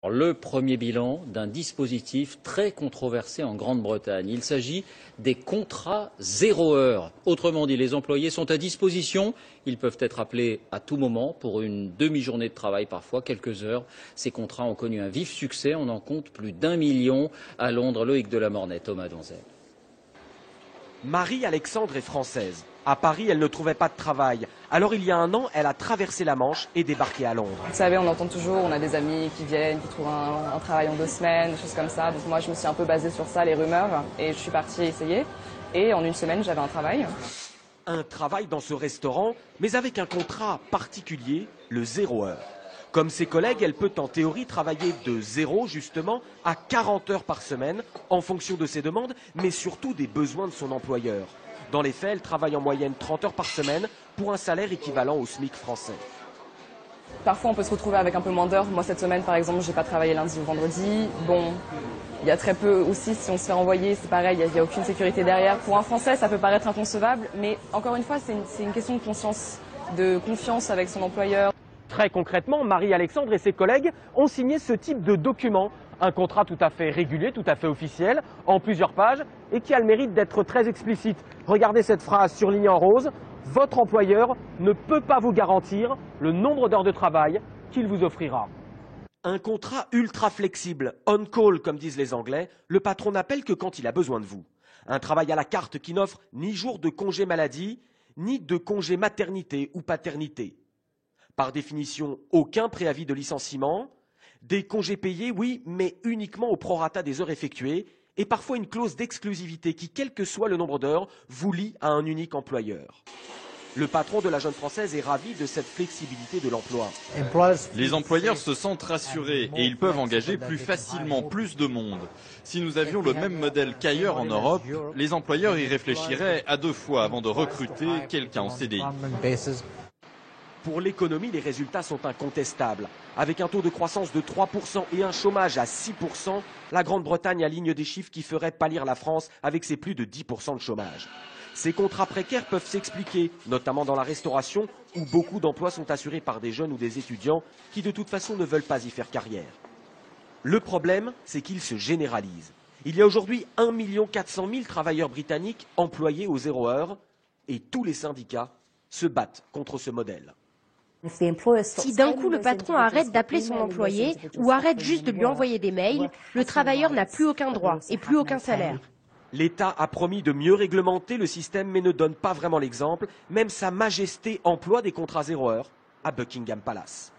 Le premier bilan d'un dispositif très controversé en Grande-Bretagne. Il s'agit des contrats 0 heure. Autrement dit, les employés sont à disposition. Ils peuvent être appelés à tout moment pour une demi-journée de travail, parfois quelques heures. Ces contrats ont connu un vif succès. On en compte plus d'1 million à Londres. Loïc Delamornay, Thomas Donzel. Marie-Alexandre est française. À Paris, elle ne trouvait pas de travail. Alors il y a un an, elle a traversé la Manche et débarqué à Londres. Vous savez, on entend toujours, on a des amis qui viennent, qui trouvent un travail en 2 semaines, des choses comme ça. Donc moi, je me suis un peu basée sur ça, les rumeurs, et je suis partie essayer. Et en 1 semaine, j'avais un travail. Un travail dans ce restaurant, mais avec un contrat particulier, le 0 heure. Comme ses collègues, elle peut en théorie travailler de 0 justement à 40 heures par semaine en fonction de ses demandes, mais surtout des besoins de son employeur. Dans les faits, elle travaille en moyenne 30 heures par semaine pour un salaire équivalent au SMIC français. Parfois, on peut se retrouver avec un peu moins d'heures. Moi, cette semaine, par exemple, j'ai pas travaillé lundi ou vendredi. Bon, il y a très peu aussi, si on se fait renvoyer, c'est pareil, il n'y a aucune sécurité derrière. Pour un Français, ça peut paraître inconcevable, mais encore une fois, c'est une question de conscience, de confiance avec son employeur. Très concrètement, Marie-Alexandre et ses collègues ont signé ce type de document. Un contrat tout à fait régulier, tout à fait officiel, en plusieurs pages, et qui a le mérite d'être très explicite. Regardez cette phrase surlignée en rose. Votre employeur ne peut pas vous garantir le nombre d'heures de travail qu'il vous offrira. Un contrat ultra flexible, on call comme disent les Anglais, le patron n'appelle que quand il a besoin de vous. Un travail à la carte qui n'offre ni jour de congé maladie, ni de congé maternité ou paternité. Par définition, aucun préavis de licenciement, des congés payés, oui, mais uniquement au prorata des heures effectuées, et parfois une clause d'exclusivité qui, quel que soit le nombre d'heures, vous lie à un unique employeur. Le patron de la jeune Française est ravi de cette flexibilité de l'emploi. Les employeurs se sentent rassurés et ils peuvent engager plus facilement plus de monde. Si nous avions le même modèle qu'ailleurs en Europe, les employeurs y réfléchiraient à 2 fois avant de recruter quelqu'un en CDI. Pour l'économie, les résultats sont incontestables. Avec un taux de croissance de 3% et un chômage à 6%, la Grande-Bretagne aligne des chiffres qui feraient pâlir la France avec ses plus de 10% de chômage. Ces contrats précaires peuvent s'expliquer, notamment dans la restauration, où beaucoup d'emplois sont assurés par des jeunes ou des étudiants qui de toute façon ne veulent pas y faire carrière. Le problème, c'est qu'ils se généralisent. Il y a aujourd'hui 1 400 000 travailleurs britanniques employés aux 0 heure et tous les syndicats se battent contre ce modèle. Si d'un coup le patron arrête d'appeler son employé ou arrête juste de lui envoyer des mails, le travailleur n'a plus aucun droit et plus aucun salaire. L'État a promis de mieux réglementer le système mais ne donne pas vraiment l'exemple. Même Sa Majesté emploie des contrats 0 heure à Buckingham Palace.